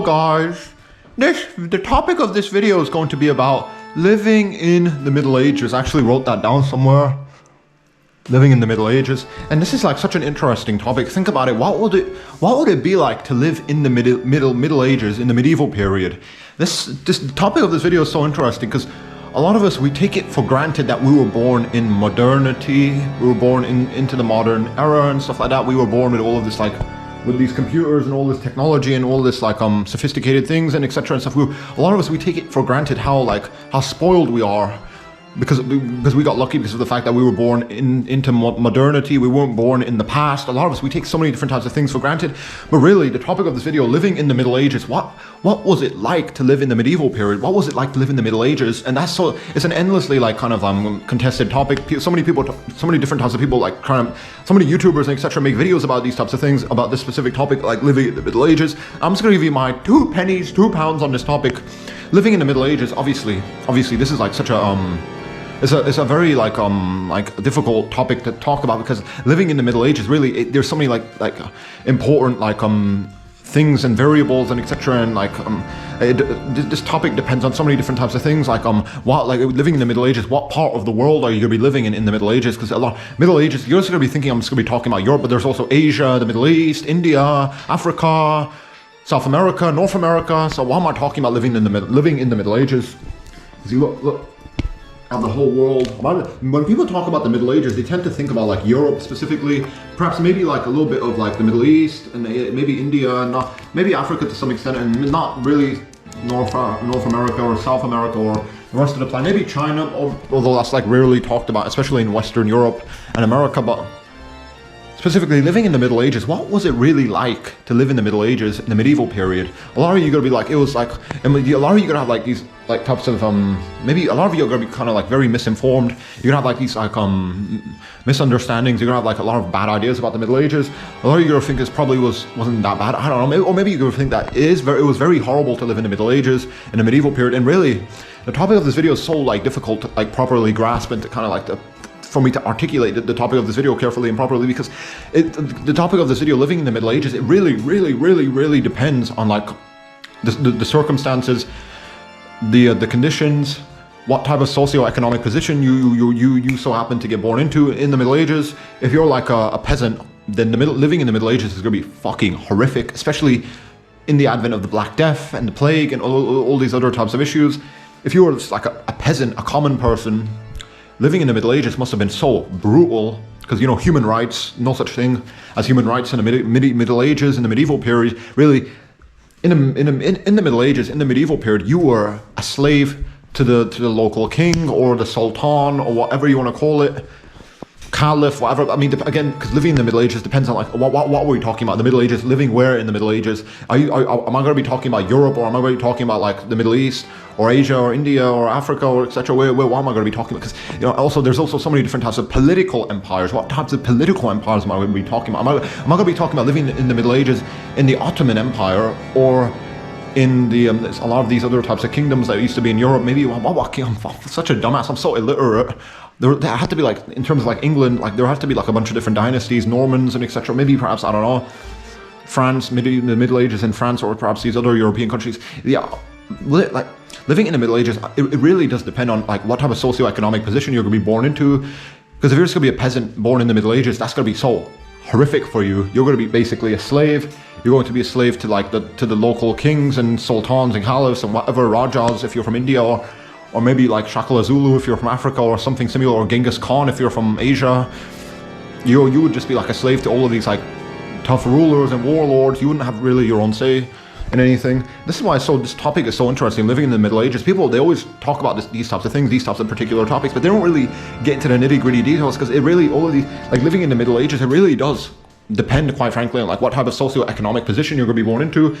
guys, the topic of this video is going to be about living in the Middle Ages. I actually wrote that down somewhere. Living in the Middle Ages, and this is like such an interesting topic. Think about it. What would it be like to live in the Middle Ages, in the medieval period? This topic of this video is so interesting because a lot of us, we take it for granted that we were born in modernity, we were born into the modern era and stuff like that. We were born with all of this, like with these computers and all this technology and all this like sophisticated things and etc. and stuff. A lot of us, we take it for granted how spoiled we are. Because we got lucky because of the fact that we were born into modernity. We weren't born in the past. A lot of us, we take so many different types of things for granted. But really, the topic of this video, living in the Middle Ages, what was it like to live in the medieval period? What was it like to live in the Middle Ages? And it's an endlessly contested topic. So many people, so many different types of people, so many YouTubers and etc. make videos about these types of things, about this specific topic, like living in the Middle Ages. I'm just going to give you my 2 pennies, 2 pounds on this topic. Living in the Middle Ages, obviously, this is like such a It's a very difficult topic to talk about because living in the Middle Ages, really, there's so many important things and variables and etc. And this topic depends on so many different types of things. Living in the Middle Ages, what part of the world are you going to be living in the Middle Ages? Because Middle Ages, you're just going to be thinking I'm just going to be talking about Europe, but there's also Asia, the Middle East, India, Africa, South America, North America. So why am I talking about living in the Middle Ages? Because you look of the whole world. When people talk about the Middle Ages, they tend to think about Europe specifically, perhaps maybe a little bit of the Middle East and maybe India, maybe Africa to some extent, and not really North America or South America or the rest of the planet. Maybe China, although that's rarely talked about, especially in Western Europe and America. But specifically, living in the Middle Ages, what was it really like to live in the Middle Ages, in the medieval period? A lot of you are going to be a lot of you are going to have these types of maybe a lot of you are going to be kind of very misinformed. You're going to have these misunderstandings. You're going to have a lot of bad ideas about the Middle Ages. A lot of you are going to think this probably wasn't that bad. I don't know. Maybe you're going to think that it was very horrible to live in the Middle Ages, in the medieval period. And really, the topic of this video is so difficult to properly grasp and to kind of for me to articulate the topic of this video carefully and properly, because the topic of this video, living in the Middle Ages, it really depends on the circumstances, the conditions, what type of socio-economic position you so happen to get born into in the Middle Ages. If you're a peasant, then living in the Middle Ages is going to be fucking horrific, especially in the advent of the Black Death and the plague and all these other types of issues. If you were just a peasant, a common person, living in the Middle Ages must have been so brutal, because human rights, no such thing as human rights in the Middle Ages, in the medieval period. Really, in the Middle Ages, in the medieval period, you were a slave to the local king or the sultan or whatever you want to call it, caliph, whatever. I mean, again, because living in the Middle Ages depends on what were we talking about? The Middle Ages, living where in the Middle Ages? Am I going to be talking about Europe, or am I going to be talking about the Middle East or Asia or India or Africa or etc.? What am I going to be talking about? Because there's also so many different types of political empires. What types of political empires am I going to be talking about? Am I going to be talking about living in the Middle Ages in the Ottoman Empire, or in a lot of these other types of kingdoms that used to be in Europe? Maybe I'm such a dumbass. I'm so illiterate. There had to be in terms of England, there have to be a bunch of different dynasties, Normans and etc. Maybe perhaps, I don't know, France, maybe the Middle Ages in France, or perhaps these other European countries. Yeah, living in the Middle Ages, it really does depend on what type of socioeconomic position you're going to be born into. Because if you're just going to be a peasant born in the Middle Ages, that's going to be so horrific for you. You're going to be basically a slave. You're going to be a slave to the local kings and sultans and caliphs and whatever, Rajas if you're from India, or maybe Shaka Zulu if you're from Africa, or something similar, or Genghis Khan if you're from Asia. You would just be a slave to all of these tough rulers and warlords. You wouldn't have really your own say in anything. This is why this topic is so interesting. Living in the Middle Ages, people, they always talk about these types of things, these types of particular topics, but they don't really get into the nitty-gritty details, because it really, all of these, living in the Middle Ages, it really does depend, quite frankly, on what type of socio-economic position you're going to be born into,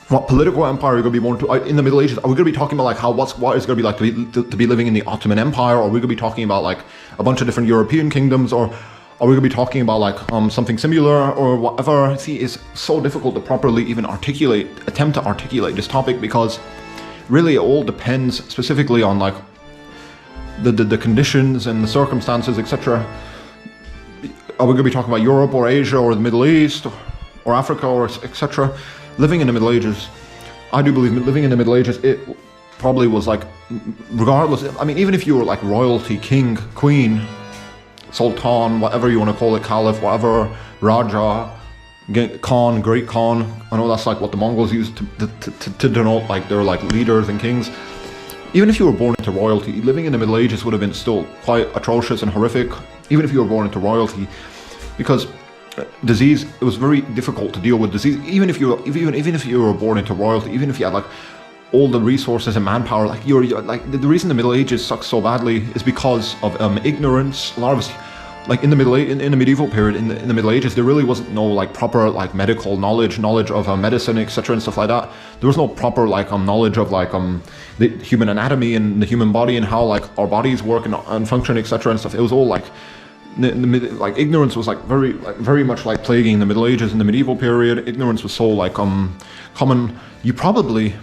what political empire you're going to be born into. In the Middle Ages, are we going to be talking about what is going to be to be living in the Ottoman Empire, or are we going to be talking about a bunch of different European kingdoms, or are we going to be talking about something similar or whatever? See, it's so difficult to properly even attempt to articulate this topic, because really it all depends specifically on the conditions and the circumstances, etc. Are we going to be talking about Europe or Asia or the Middle East or Africa or etc.? living in the Middle Ages, I do believe living in the Middle Ages, it probably was like, regardless, I mean, even if you were like royalty, king, queen, sultan, whatever you want to call it, caliph, whatever, raja, Khan, great Khan. I know that's like what the Mongols used to denote like they're like leaders and kings. Even if you were born into royalty, living in the Middle Ages would have been still quite atrocious and horrific. Even if you were born into royalty, because disease, it was very difficult to deal with disease. Even if you were born into royalty, even if you had like all the resources and manpower, like you're like the reason the Middle Ages sucks so badly is because of ignorance. A lot of us, like in the medieval period, in the Middle Ages, there really wasn't no like proper like medical knowledge of medicine, etc. and stuff like that. There was no proper like knowledge of like the human anatomy and the human body and how like our bodies work and function, etc. and stuff. It was all like like ignorance was like very much like plaguing the Middle Ages. In the medieval period, ignorance was so like common. You probably,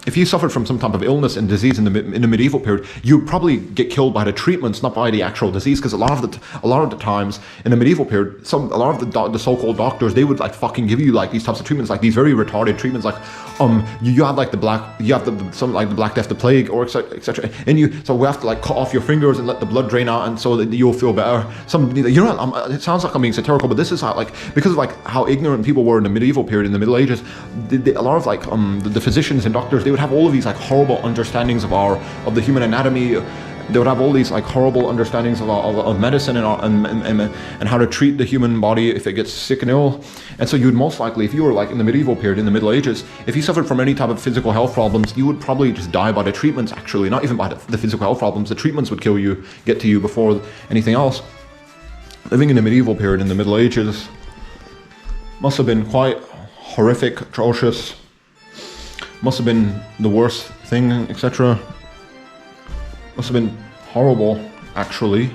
if you suffered from some type of illness and disease in the medieval period, you'd probably get killed by the treatments, not by the actual disease. Because a lot of the times in the medieval period, a lot of the so-called doctors, they would like fucking give you like these types of treatments, like these very retarded treatments, like you have like the black death, the plague, or etc. And so we have to like cut off your fingers and let the blood drain out, and so that you'll feel better. It sounds like I'm being satirical, but this is how, like, because of like how ignorant people were in the medieval period, in the Middle Ages, a lot of like the physicians and doctors, they would have all of these like horrible understandings of the human anatomy. They would have all these like horrible understandings of medicine and how to treat the human body if it gets sick and ill. And so you'd most likely, if you were like in the medieval period, in the Middle Ages, if you suffered from any type of physical health problems, you would probably just die by the treatments, actually, not even by the physical health problems. The treatments would get to you before anything else. Living in the medieval period, in the Middle Ages, must have been quite horrific, atrocious, must have been the worst thing, etc. Must have been horrible, actually.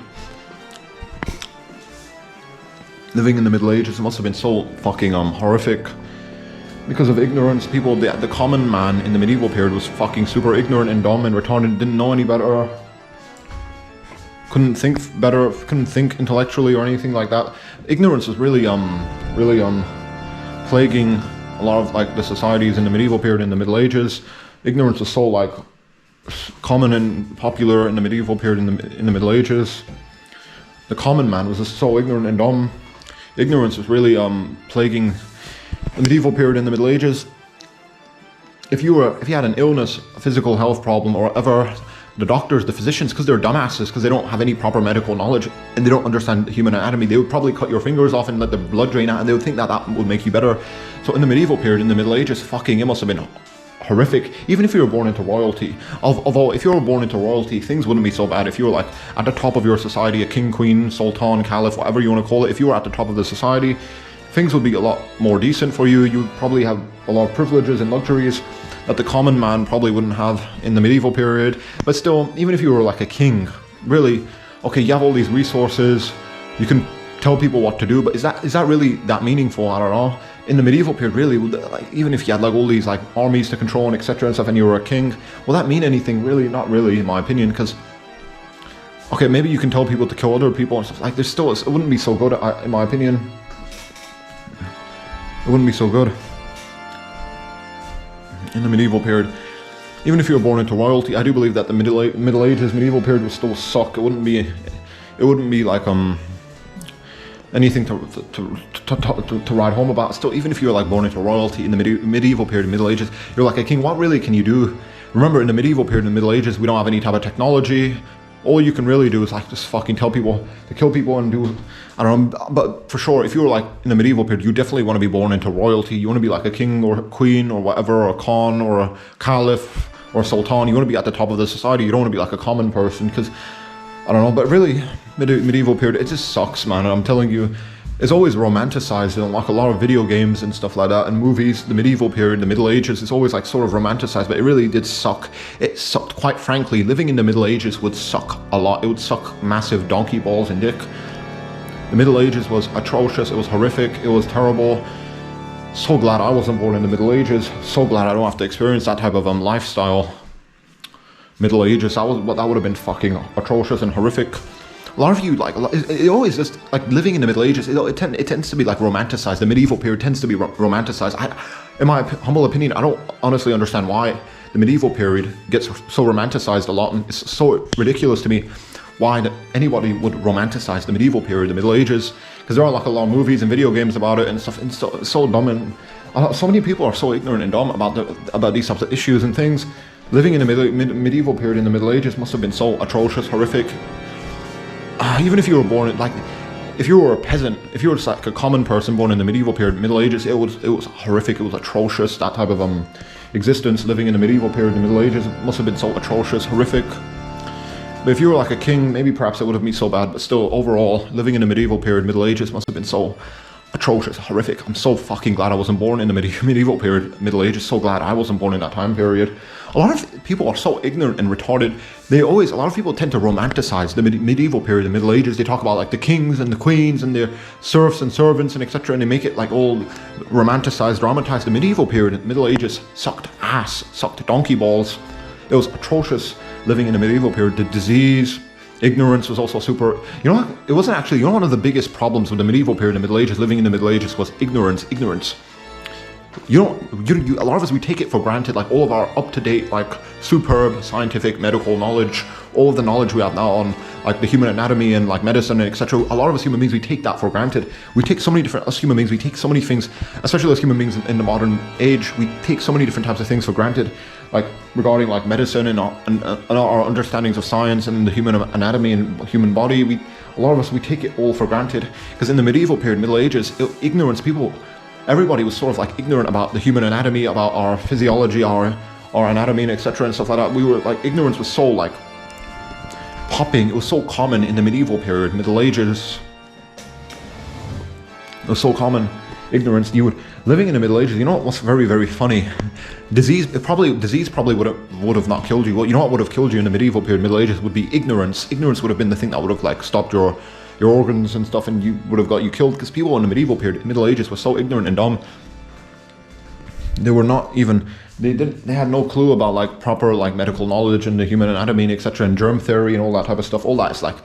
Living in the Middle Ages, it must have been so fucking horrific. Because of ignorance, people, the common man in the medieval period was fucking super ignorant and dumb and retarded, didn't know any better, couldn't think better, couldn't think intellectually or anything like that. Ignorance was really plaguing a lot of like the societies in the medieval period, in the Middle Ages. Ignorance was so like common and popular in the medieval period, in the Middle Ages. The common man was just so ignorant and dumb. Ignorance was really plaguing the medieval period in the Middle Ages. If you had an illness, a physical health problem, or whatever, the doctors, the physicians, because they're dumbasses, because they don't have any proper medical knowledge and they don't understand the human anatomy, they would probably cut your fingers off and let the blood drain out, and they would think that would make you better. So in the medieval period, in the Middle Ages, fucking, it must have been horrific. Even if you were born into royalty, although if you were born into royalty, things wouldn't be so bad. If you were like at the top of your society, a king, queen, sultan, caliph, whatever you want to call it, if you were at the top of the society, things would be a lot more decent for you. You'd probably have a lot of privileges and luxuries that the common man probably wouldn't have in the medieval period. But still, even if you were like a king, really, okay, you have all these resources, you can tell people what to do, but is that really that meaningful? I don't know. In the medieval period, really, like, even if you had like all these like armies to control and etc. and stuff, and you were a king, will that mean anything? Really, not really, in my opinion. Because okay, maybe you can tell people to kill other people and stuff. Like, there's still, it wouldn't be so good, in my opinion. It wouldn't be so good in the medieval period. Even if you were born into royalty, I do believe that the Middle Ages, medieval period would still suck. It wouldn't be like anything to write home about. Still, even if you were like born into royalty in the medieval period, Middle Ages, you're like a king. What really can you do? Remember, in the medieval period, in the Middle Ages, we don't have any type of technology. All you can really do is like just fucking tell people to kill people and do, I don't know. But for sure, if you were like in the medieval period, you definitely want to be born into royalty. You want to be like a king or a queen or whatever, or a khan or a caliph or a sultan. You want to be at the top of the society. You don't want to be like a common person, because I don't know. But really, medieval period, it just sucks, man. And I'm telling you, it's always romanticized in like a lot of video games and stuff like that, and movies. The medieval period, the Middle Ages, it's always like sort of romanticized, but it really did suck. It sucked, quite frankly. Living in the Middle Ages would suck a lot. It would suck massive donkey balls and dick. The Middle Ages was atrocious. It was horrific. It was terrible. So glad I wasn't born in the Middle Ages. So glad I don't have to experience that type of lifestyle. Middle Ages, that would have been fucking atrocious and horrific. a lot of you like it always just like living in the Middle Ages. It tends to be like romanticized. The medieval period tends to be romanticized. In my humble opinion, I don't honestly understand why the medieval period gets so romanticized a lot, and it's so ridiculous to me why anybody would romanticize the medieval period, the Middle Ages, because there are like a lot of movies and video games about it and stuff, and so dumb, and so many people are so ignorant and dumb about these types of issues and things. Living in the medieval period in the Middle Ages must have been so atrocious, horrific. Even if you were born like, if you were a peasant, if you were just like a common person born in the medieval period, Middle Ages, it was horrific. It was atrocious. That type of existence, living in the medieval period, the Middle Ages, must have been so atrocious, horrific. But if you were like a king, maybe perhaps it would have been so bad. But still, overall, living in the medieval period, Middle Ages, must have been so atrocious, horrific. I'm so fucking glad I wasn't born in the medieval period, Middle Ages. So glad I wasn't born in that time period. A lot of people are so ignorant and retarded. A lot of people tend to romanticize the medieval period, the Middle Ages. They talk about like the kings and the queens and their serfs and servants and etc. And they make it like all romanticized, dramatized. The medieval period, the Middle Ages, sucked ass, sucked donkey balls. It was atrocious living in the medieval period. The disease, ignorance was also super. You know what? It wasn't actually. You know, one of the biggest problems with the medieval period, the Middle Ages, living in the Middle Ages, was ignorance. Ignorance. A lot of us, we take it for granted, like all of our up-to-date, like superb scientific medical knowledge, all of the knowledge we have now on like the human anatomy and like medicine and etc. A lot of us human beings, we take that for granted. We take so many different, us human beings, we take so many things, especially as human beings in the modern age, we take so many different types of things for granted, like regarding like medicine and our understandings of science and the human anatomy and human body. A lot of us, we take it all for granted, because in the medieval period, Middle Ages, ignorance, everybody was sort of like ignorant about the human anatomy, about our physiology, our anatomy and etc. and stuff like that. We were like, ignorance was so like popping. It was so common in the medieval period, Middle Ages. It was so common, ignorance. Living in the Middle Ages, you know what was very, very funny? Disease probably would have not killed you. Well, you know what would have killed you in the medieval period, Middle Ages, would be ignorance. Ignorance would have been the thing that would have like stopped your organs and stuff, and you would have got you killed, because people in the medieval period, Middle Ages, were so ignorant and dumb. They were not even, they had no clue about like proper like medical knowledge and the human anatomy and etc. and germ theory and all that type of stuff. All that is like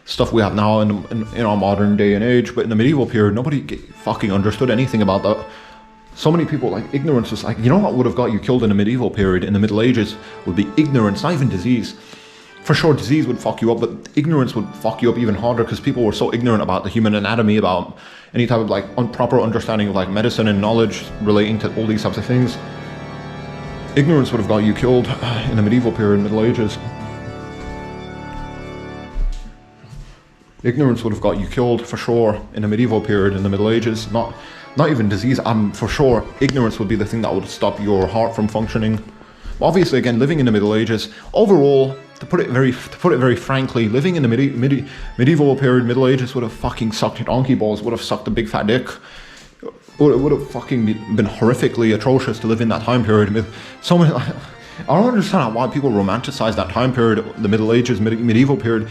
stuff we have now in our modern day and age. But in the medieval period, nobody fucking understood anything about that. So many people, like, ignorance was like, you know what would have got you killed in the medieval period, in the Middle Ages, would be ignorance, not even disease. For sure, disease would fuck you up, but ignorance would fuck you up even harder, because people were so ignorant about the human anatomy, about any type of like improper understanding of like medicine and knowledge relating to all these types of things. Ignorance would have got you killed in the medieval period, Middle Ages. Ignorance would have got you killed for sure in the medieval period, in the Middle Ages. Not even disease. For sure, ignorance would be the thing that would stop your heart from functioning. Obviously, again, living in the Middle Ages, overall, to put it very frankly, living in the medieval period, Middle Ages, would have fucking sucked donkey balls, would have sucked a big fat dick. It would have fucking been horrifically atrocious to live in that time period. So many, I don't understand why people romanticize that time period, the Middle Ages, medieval period.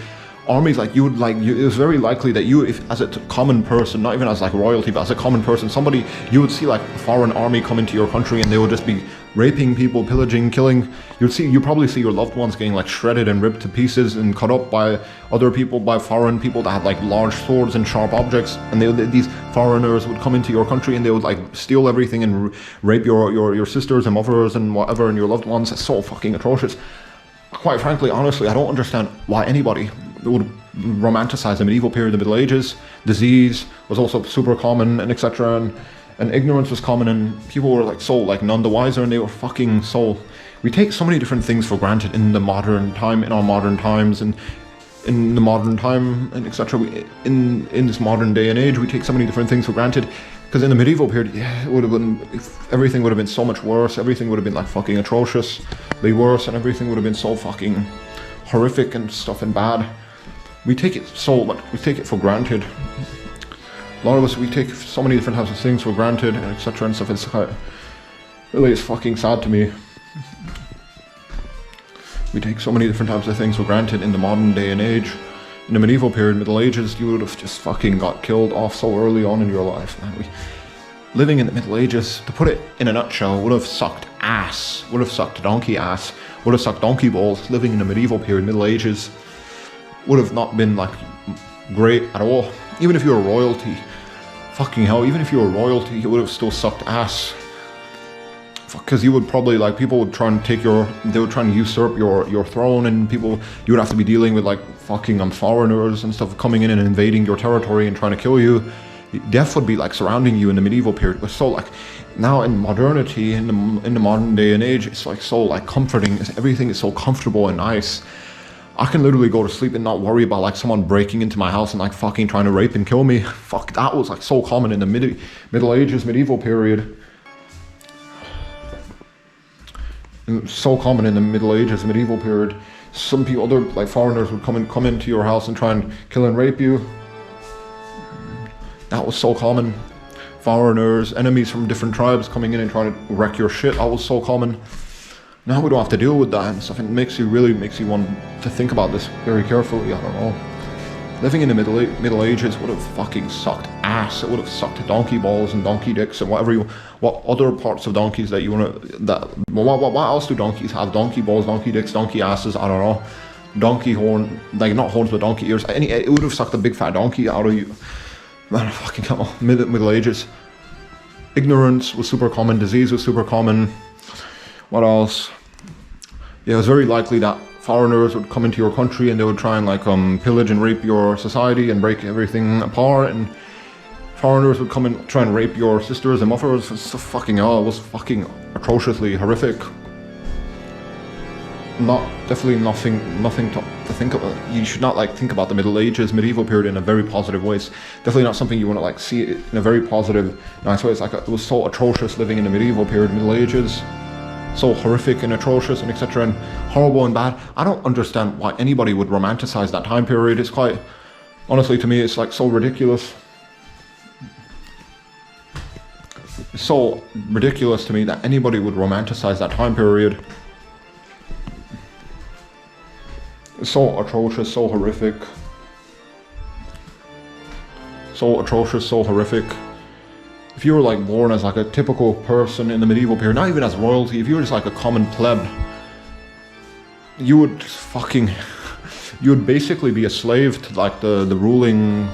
Armies, like, it was very likely that you, if as a common person, not even as like royalty, but as a common person, you would see like a foreign army come into your country, and they would just be raping people, pillaging, killing. You'd probably see your loved ones getting like shredded and ripped to pieces and cut up by other people, by foreign people that had like large swords and sharp objects, and these foreigners would come into your country and they would like steal everything and rape your sisters and mothers and whatever, and your loved ones. It's so fucking atrocious. Quite frankly, honestly, I don't understand why anybody would romanticize the medieval period, the Middle Ages. Disease was also super common, and etc. And ignorance was common, and people were like so like none the wiser, and they were fucking so. We take so many different things for granted in the modern time, in our modern times, and in the modern time, and etc. In this modern day and age, we take so many different things for granted. Because in the medieval period, yeah, it would have been, everything would have been so much worse. Everything would have been like fucking atrociously worse, and everything would have been so fucking horrific and stuff and bad. We take it for granted. A lot of us, we take so many different types of things for granted, and etc. and stuff. It's it's fucking sad to me. We take so many different types of things for granted in the modern day and age. In the medieval period, Middle Ages, you would have just fucking got killed off so early on in your life. Living in the Middle Ages, to put it in a nutshell, would have sucked ass, would have sucked donkey ass, would have sucked donkey balls. Living in the medieval period, Middle Ages, would have not been like great at all. Even if you're royalty, fucking hell, even if you were royalty, you would have still sucked ass. Because you would probably, like, people would try and take they would try and usurp your throne, and you would have to be dealing with, like, fucking foreigners and stuff coming in and invading your territory and trying to kill you. Death would be, like, surrounding you in the medieval period. But so, like, now in modernity, in the modern day and age, it's, like, so, like, comforting. Everything is so comfortable and nice. I can literally go to sleep and not worry about, like, someone breaking into my house and, like, fucking trying to rape and kill me. Fuck, that was, like, so common in the Middle Ages, medieval period. So common in the Middle Ages, medieval period. Some people, other, like, foreigners would come into your house and try and kill and rape you. That was so common. Foreigners, enemies from different tribes coming in and trying to wreck your shit. That was so common. Now we don't have to deal with that and stuff. It really makes you want to think about this very carefully. I don't know. Living in the Middle Ages would have fucking sucked ass. It would have sucked donkey balls and donkey dicks and what other parts of donkeys that you want to, what else do donkeys have? Donkey balls, donkey dicks, donkey asses, I don't know. Donkey horn, like, not horns but donkey ears. It would have sucked a big fat donkey out of you. Man, fucking hell. Middle Ages. Ignorance was super common, disease was super common. What else? Yeah, it was very likely that foreigners would come into your country and they would try and, like, pillage and rape your society and break everything apart, and foreigners would come and try and rape your sisters and mothers. It's so fucking hell, it was fucking atrociously horrific. Definitely nothing to think about. You should not, like, think about the Middle Ages, medieval period in a very positive way. It's definitely not something you want to, like, see it in a very positive, nice way. It's like, it was so atrocious living in the medieval period, Middle Ages. So horrific and atrocious and etc. and horrible and bad. I don't understand why anybody would romanticize that time period. It's quite, honestly, to me, it's, like, so ridiculous. It's so ridiculous to me that anybody would romanticize that time period. It's so atrocious, so horrific. So atrocious, so horrific. If you were, like, born as, like, a typical person in the medieval period, not even as royalty, if you were just, like, a common pleb, you would basically be a slave to, like, the ruling,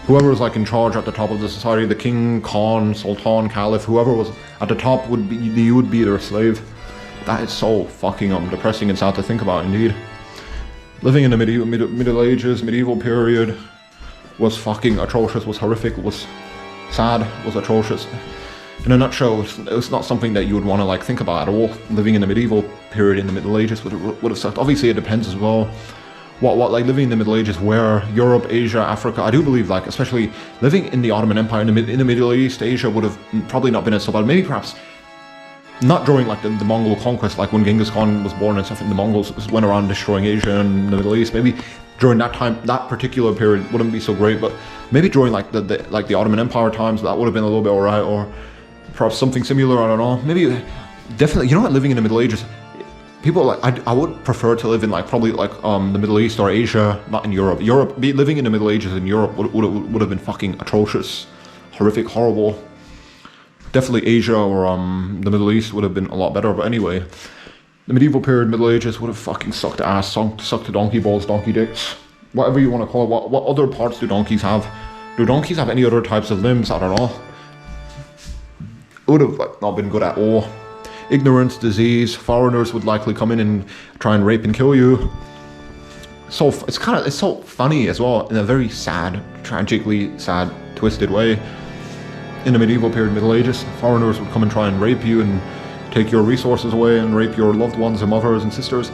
whoever was, like, in charge at the top of the society, the king, Khan, Sultan, Caliph, whoever was at the top you would be their slave. That is so fucking depressing and sad to think about, indeed. Living in the Middle Ages, medieval period, was fucking atrocious, was horrific, was sad, was atrocious. In a nutshell, it's not something that you would want to, like, think about at all. Living in the medieval period in the Middle Ages would have sucked. Obviously, it depends as well. What like living in the Middle Ages, where Europe, Asia, Africa. I do believe, like, especially living in the Ottoman Empire in the Middle East, Asia would have probably not been as so bad. Maybe perhaps not during, like, the Mongol conquest, like when Genghis Khan was born and stuff, and the Mongols went around destroying Asia and the Middle East. Maybe during that time, that particular period wouldn't be so great, but maybe during, like, the Ottoman Empire times, that would have been a little bit alright, or perhaps something similar, I don't know. Maybe, definitely, you know what, living in the Middle Ages, people, like, I would prefer to live in, like, probably, like, the Middle East or Asia, not in Europe. Living in the Middle Ages in Europe would have been fucking atrocious, horrific, horrible. Definitely Asia or the Middle East would have been a lot better, but anyway. The medieval period, Middle Ages, would have fucking sucked ass, sucked to donkey balls, donkey dicks, whatever you want to call it. What other parts do donkeys have? Do donkeys have any other types of limbs? I don't know. It would have, like, not been good at all. Ignorance, disease, foreigners would likely come in and try and rape and kill you. So it's so funny as well, in a very sad, tragically sad, twisted way. In the medieval period, Middle Ages, foreigners would come and try and rape you and take your resources away and rape your loved ones and mothers and sisters.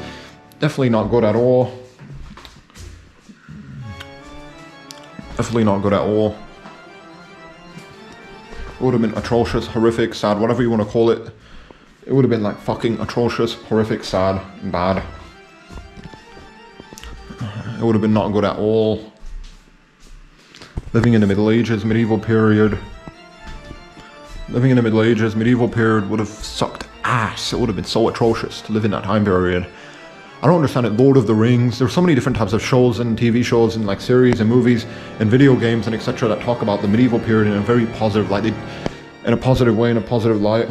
Definitely not good at all. Definitely not good at all. It would have been atrocious, horrific, sad, whatever you want to call it. It would have been, like, fucking atrocious, horrific, sad, and bad. It would have been not good at all. Living in the Middle Ages, medieval period. Living in the Middle Ages, medieval period would have sucked ass. It would have been so atrocious to live in that time period. I don't understand it. Lord of the Rings. There's so many different types of shows and TV shows and, like, series and movies and video games and etc. that talk about the medieval period in a very positive, like, in a positive way, in a positive light.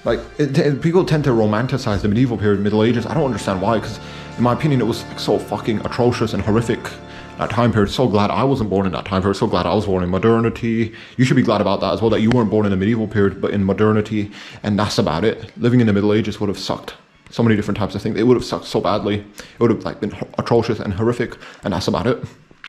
Like, people tend to romanticize the medieval period, Middle Ages. I don't understand why, because in my opinion, it was like so fucking atrocious and horrific. That time period. So glad I wasn't born in that time period. So glad I was born in modernity. You should be glad about that as well, that you weren't born in the medieval period, but in modernity. And that's about it. Living in the Middle Ages would have sucked. So many different types of things. It would have sucked so badly. It would have like been atrocious and horrific, and that's about it.